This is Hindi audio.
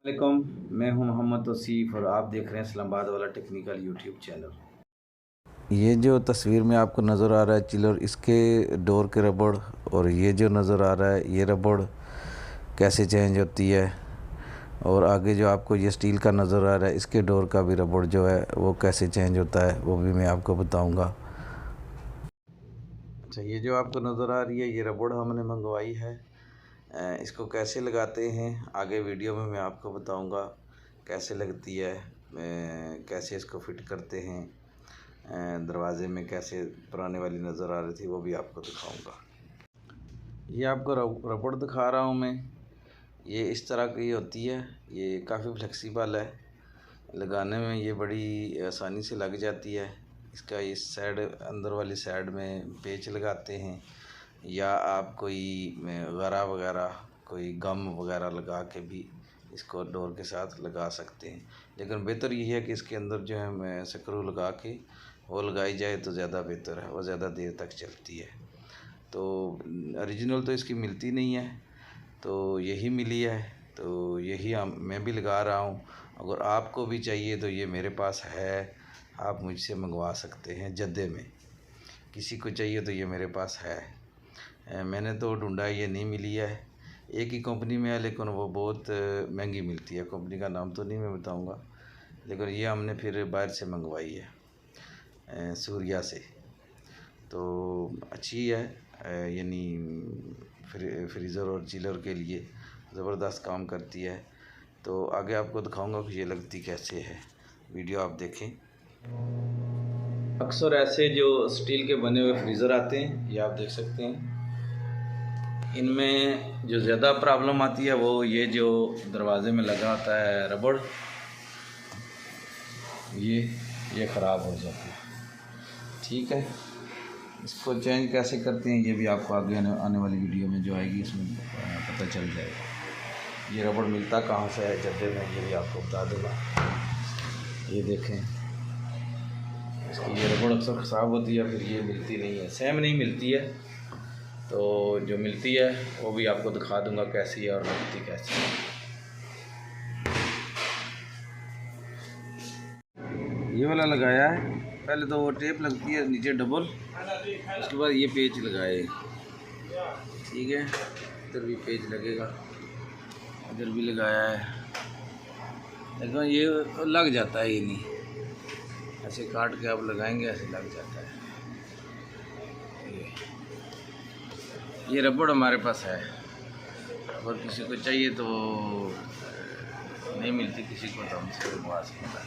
वालेकुम, मैं हूं मोहम्मद तौसीफ़ और आप देख रहे हैं इस्लामाबाद वाला टेक्निकल यूट्यूब चैनल। ये जो तस्वीर में आपको नज़र आ रहा है चिलर, इसके डोर के रबड़ और ये जो नज़र आ रहा है ये रबड़ कैसे चेंज होती है, और आगे जो आपको ये स्टील का नज़र आ रहा है इसके डोर का भी रबड़ जो है वो कैसे चेंज होता है वो भी मैं आपको बताऊंगा। अच्छा, ये जो आपको नज़र आ रही है ये रबड़ हमने मंगवाई है। इसको कैसे लगाते हैं आगे वीडियो में मैं आपको बताऊंगा कैसे लगती है, कैसे इसको फिट करते हैं, दरवाज़े में कैसे पुराने वाली नज़र आ रही थी वो भी आपको दिखाऊंगा। ये आपको रबड़ दिखा रहा हूँ मैं। ये इस तरह की होती है, ये काफ़ी फ्लेक्सिबल है, लगाने में ये बड़ी आसानी से लग जाती है। इसका इस साइड अंदर वाली साइड में पेच लगाते हैं, या आप कोई गरा वगैरह कोई गम वगैरह लगा के भी इसको डोर के साथ लगा सकते हैं। लेकिन बेहतर यही है कि इसके अंदर जो है स्क्रू लगा के वो लगाई जाए तो ज़्यादा बेहतर है, वो ज़्यादा देर तक चलती है। तो ओरिजिनल तो इसकी मिलती नहीं है, तो यही मिली है, तो यही मैं भी लगा रहा हूँ। अगर आपको भी चाहिए तो ये मेरे पास है, आप मुझसे मंगवा सकते हैं। जद्दे में किसी को चाहिए तो ये मेरे पास है। मैंने तो ढूंढा, ये नहीं मिली है। एक ही कंपनी में है लेकिन वो बहुत महंगी मिलती है। कंपनी का नाम तो नहीं मैं बताऊंगा, लेकिन ये हमने फिर बाहर से मंगवाई है, सूर्या से। तो अच्छी है, यानी फ्रीज़र और चिलर के लिए ज़बरदस्त काम करती है। तो आगे आपको दिखाऊंगा कि ये लगती कैसे है, वीडियो आप देखें। अक्सर ऐसे जो स्टील के बने हुए फ्रीज़र आते हैं, ये आप देख सकते हैं, इनमें जो ज़्यादा प्रॉब्लम आती है वो ये जो दरवाज़े में लगा होता है रबड़, ये ख़राब हो जाती है। ठीक है, इसको चेंज कैसे करते हैं ये भी आपको आगे आने वाली वीडियो में जो आएगी इसमें पता चल जाएगा। ये रबड़ मिलता कहाँ से है जद्दे में, ये भी आपको बता दूँगा। ये देखें, इसकी ये रबड़ अक्सर ख़राब होती है, फिर ये मिलती नहीं है, सेम नहीं मिलती है। तो जो मिलती है वो भी आपको दिखा दूँगा कैसी है और लगती कैसी है। ये वाला लगाया है, पहले तो वो टेप लगती है नीचे डबल, उसके बाद ये पेच लगाए। ठीक है, इधर भी पेच लगेगा, इधर भी लगाया है, लेकिन ये लग जाता है, ये नहीं ऐसे काट के आप लगाएंगे ऐसे लग जाता है। ये रबड़ हमारे पास है, अगर किसी को चाहिए तो नहीं मिलती किसी को तो हमसे मंगवा सकता है।